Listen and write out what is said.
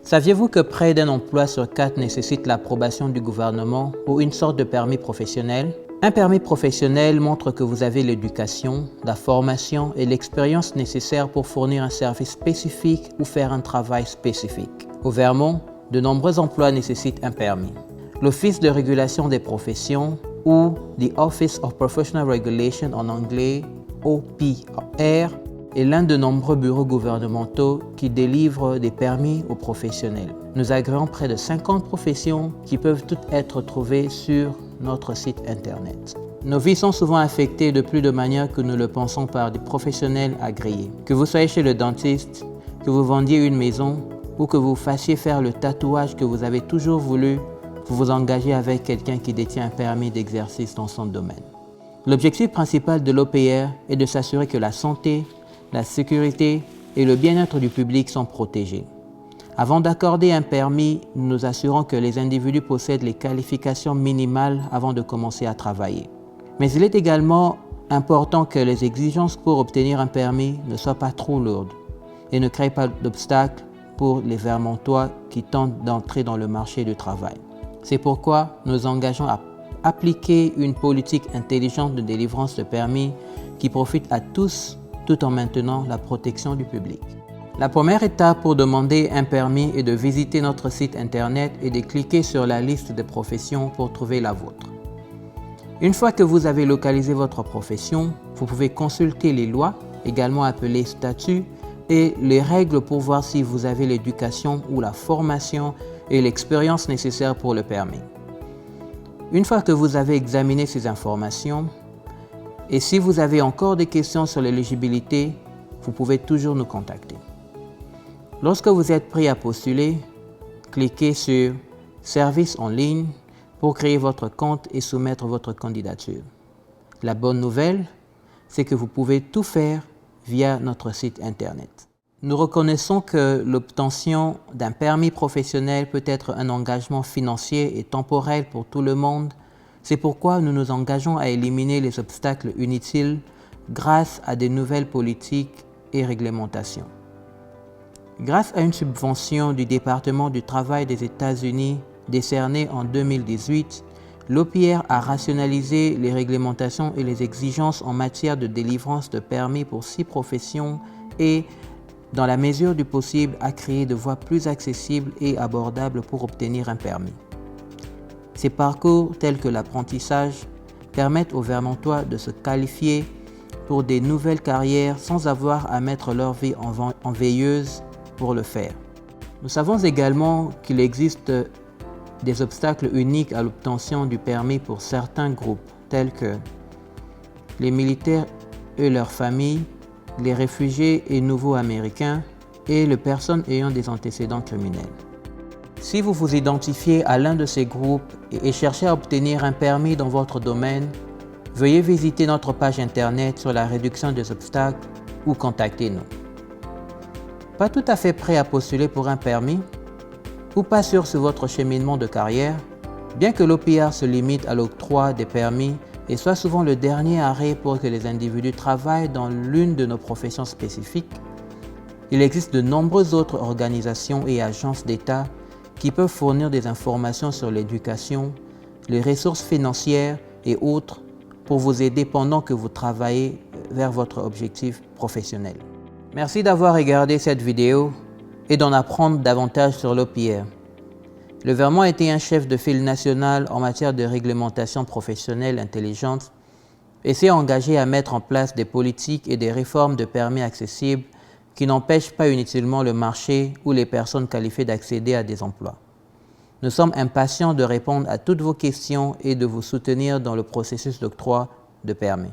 Saviez-vous que près d'un emploi sur 4 nécessite l'approbation du gouvernement ou une sorte de permis professionnel? Un permis professionnel montre que vous avez l'éducation, la formation et l'expérience nécessaires pour fournir un service spécifique ou faire un travail spécifique. Au Vermont, de nombreux emplois nécessitent un permis. L'Office de régulation des professions ou The Office of Professional Regulation en anglais, OPR, est l'un de nombreux bureaux gouvernementaux qui délivrent des permis aux professionnels. Nous agréons près de 50 professions qui peuvent toutes être trouvées sur notre site internet. Nos vies sont souvent affectées de plus de manière que nous le pensons par des professionnels agréés. Que vous soyez chez le dentiste, que vous vendiez une maison ou que vous fassiez faire le tatouage que vous avez toujours voulu, vous vous engagez avec quelqu'un qui détient un permis d'exercice dans son domaine. L'objectif principal de l'OPR est de s'assurer que la santé, la sécurité et le bien-être du public sont protégés. Avant d'accorder un permis, nous nous assurons que les individus possèdent les qualifications minimales avant de commencer à travailler. Mais il est également important que les exigences pour obtenir un permis ne soient pas trop lourdes et ne créent pas d'obstacles pour les Vermontois qui tentent d'entrer dans le marché du travail. C'est pourquoi nous nous engageons à appliquer une politique intelligente de délivrance de permis qui profite à tous tout en maintenant la protection du public. La première étape pour demander un permis est de visiter notre site internet et de cliquer sur la liste de professions pour trouver la vôtre. Une fois que vous avez localisé votre profession, vous pouvez consulter les lois, également appelées statuts, et les règles pour voir si vous avez l'éducation ou la formation et l'expérience nécessaires pour le permis. Une fois que vous avez examiné ces informations, et si vous avez encore des questions sur l'éligibilité, vous pouvez toujours nous contacter. Lorsque vous êtes prêt à postuler, cliquez sur « Services en ligne » pour créer votre compte et soumettre votre candidature. La bonne nouvelle, c'est que vous pouvez tout faire via notre site internet. Nous reconnaissons que l'obtention d'un permis professionnel peut être un engagement financier et temporel pour tout le monde. C'est pourquoi nous nous engageons à éliminer les obstacles inutiles grâce à de nouvelles politiques et réglementations. Grâce à une subvention du département du travail des États-Unis décernée en 2018, l'OPR a rationalisé les réglementations et les exigences en matière de délivrance de permis pour 6 professions et, dans la mesure du possible, a créé de voies plus accessibles et abordables pour obtenir un permis. Ces parcours, tels que l'apprentissage, permettent aux Vermontois de se qualifier pour des nouvelles carrières sans avoir à mettre leur vie en veilleuse pour le faire. Nous savons également qu'il existe des obstacles uniques à l'obtention du permis pour certains groupes, tels que les militaires et leurs familles, les réfugiés et nouveaux américains et les personnes ayant des antécédents criminels. Si vous vous identifiez à l'un de ces groupes et cherchez à obtenir un permis dans votre domaine, veuillez visiter notre page internet sur la réduction des obstacles ou contactez-nous. Pas tout à fait prêt à postuler pour un permis ou pas sûr sur votre cheminement de carrière, bien que l'OPR se limite à l'octroi des permis et soit souvent le dernier arrêt pour que les individus travaillent dans l'une de nos professions spécifiques, il existe de nombreuses autres organisations et agences d'État qui peuvent fournir des informations sur l'éducation, les ressources financières et autres pour vous aider pendant que vous travaillez vers votre objectif professionnel. Merci d'avoir regardé cette vidéo et d'en apprendre davantage sur l'OPR. Le Vermont a été un chef de file national en matière de réglementation professionnelle intelligente et s'est engagé à mettre en place des politiques et des réformes de permis accessibles qui n'empêchent pas inutilement le marché ou les personnes qualifiées d'accéder à des emplois. Nous sommes impatients de répondre à toutes vos questions et de vous soutenir dans le processus d'octroi de permis.